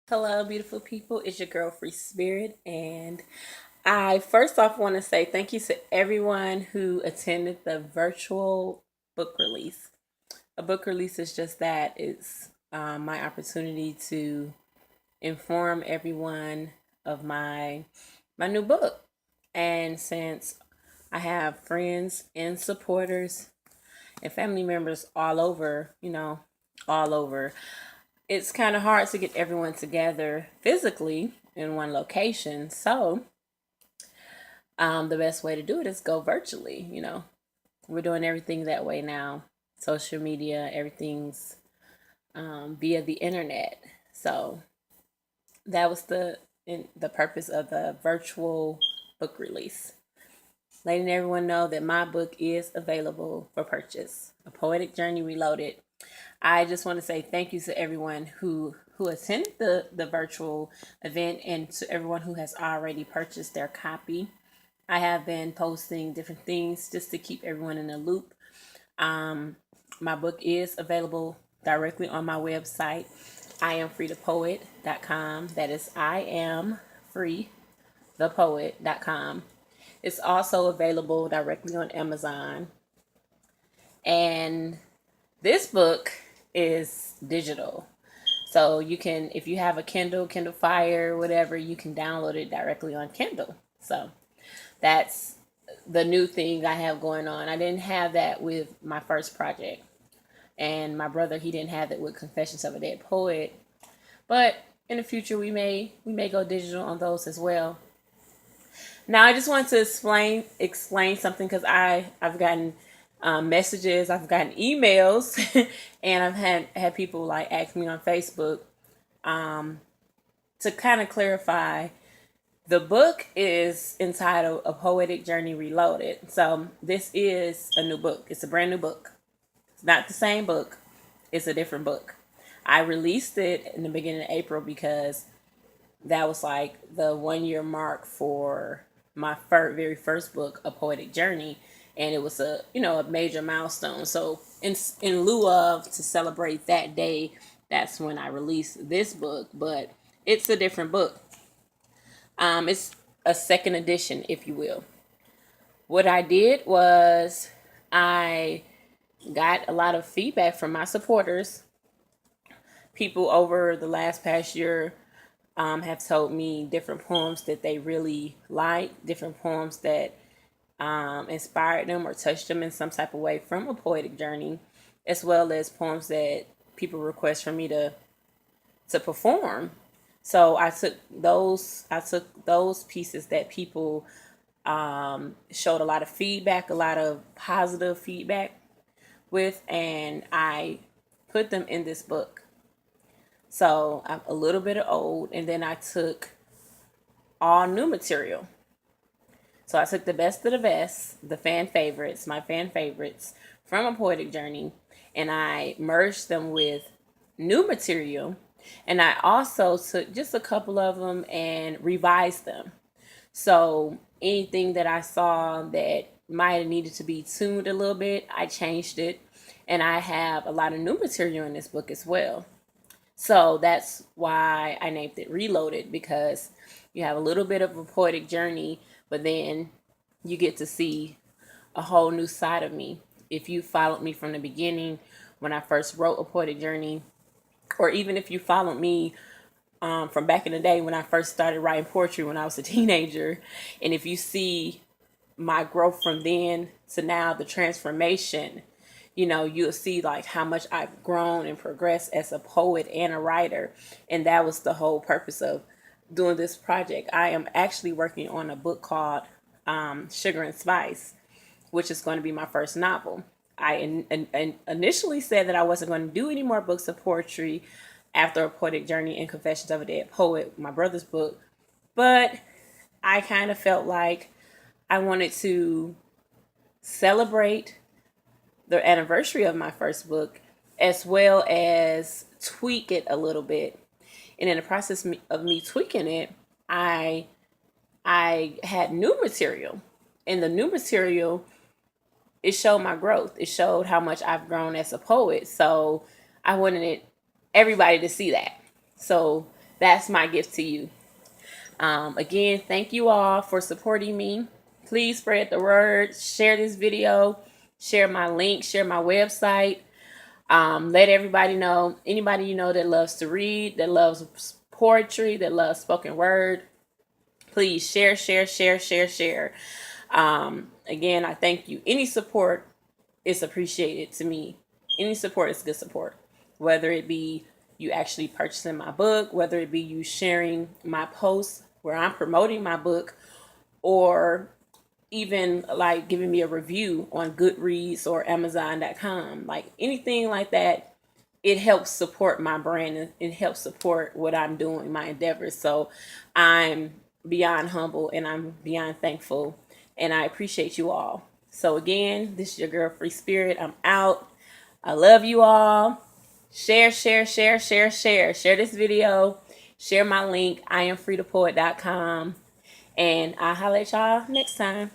Hello, beautiful people. It's your girl, Free Spirit. And I first off want to say thank you to everyone who attended the virtual book release. A book release is just that it's my opportunity to inform everyone of my new book. And since I have friends and supporters and family members all over, all over, it's kind of hard to get everyone together physically in one location. So, the best way to do it is go virtually. We're doing everything that way now. Social media, everything's via the internet. So that was the purpose of the virtual book release, letting everyone know that my book is available for purchase. A Poetic Journey Reloaded. I just want to say thank you to everyone who attended the virtual event and to everyone who has already purchased their copy. I have been posting different things just to keep everyone in the loop. My book is available directly on my website, iamfreethepoet.com. That is iamfreethepoet.com. It's also available directly on Amazon. And this book is digital. So you can, if you have a Kindle Fire, whatever, you can download it directly on Kindle. So that's the new thing I have going on. I didn't have that with my first project. And my brother, he didn't have it with Confessions of a Dead Poet. But in the future we may go digital on those as well. Now I just want to explain something because I've gotten messages, I've gotten emails, and I've had people like ask me on Facebook to kind of clarify. The book is entitled A Poetic Journey Reloaded. So this is a new book. It's a brand new book. It's not the same book. It's a different book. I released it in the beginning of April because that was like the 1 year mark for my very first book, A Poetic Journey, and it was a major milestone. So in lieu of to celebrate that day, that's when I released this book. But it's a different book. It's a second edition, if you will. What I did was I got a lot of feedback from my supporters. People over the last past year have told me different poems that they really like, different poems that inspired them or touched them in some type of way from a poetic journey, as well as poems that people request for me to perform. So I took those pieces that people showed a lot of feedback, a lot of positive feedback with, and I put them in this book. So I'm a little bit of old, and then I took all new material. So I took the best of the best, the fan favorites, my fan favorites from A Poetic Journey, and I merged them with new material. And I also took just a couple of them and revised them. So anything that I saw that might have needed to be tuned a little bit, I changed it. And I have a lot of new material in this book as well. So that's why I named it Reloaded, because you have a little bit of a poetic journey, but then you get to see a whole new side of me. If you followed me from the beginning when I first wrote A Poetic Journey, or even if you followed me from back in the day when I first started writing poetry when I was a teenager, and if you see my growth from then to now, the transformation, you'll see like how much I've grown and progressed as a poet and a writer. And that was the whole purpose of doing this project. I am actually working on a book called Sugar and Spice, which is going to be my first novel. I initially said that I wasn't going to do any more books of poetry after A Poetic Journey and Confessions of a Dead Poet, my brother's book, but I kind of felt like I wanted to celebrate the anniversary of my first book as well as tweak it a little bit. And in the process of me tweaking it, I had new material. And the new material, it showed my growth. It showed how much I've grown as a poet. So I wanted everybody to see that. So That's my gift to you. Again, thank you all for supporting me. Please spread the word, share this video, share my link, share my website. Let everybody know, anybody you know that loves to read, that loves poetry, that loves spoken word, please share, share, share, share, share. Again, I thank you. Any support is appreciated to me. Any support is good support. Whether it be you actually purchasing my book, whether it be you sharing my posts where I'm promoting my book, or even like giving me a review on Goodreads or Amazon.com, like anything like that, it helps support my brand and it helps support what I'm doing, my endeavors. So I'm beyond humble and I'm beyond thankful, and I appreciate you all. So again, this is your girl Free Spirit. I'm out. I love you all. Share, share, share, share, share. Share this video. Share my link. I am freetopoet.com. And I'll holler at y'all next time.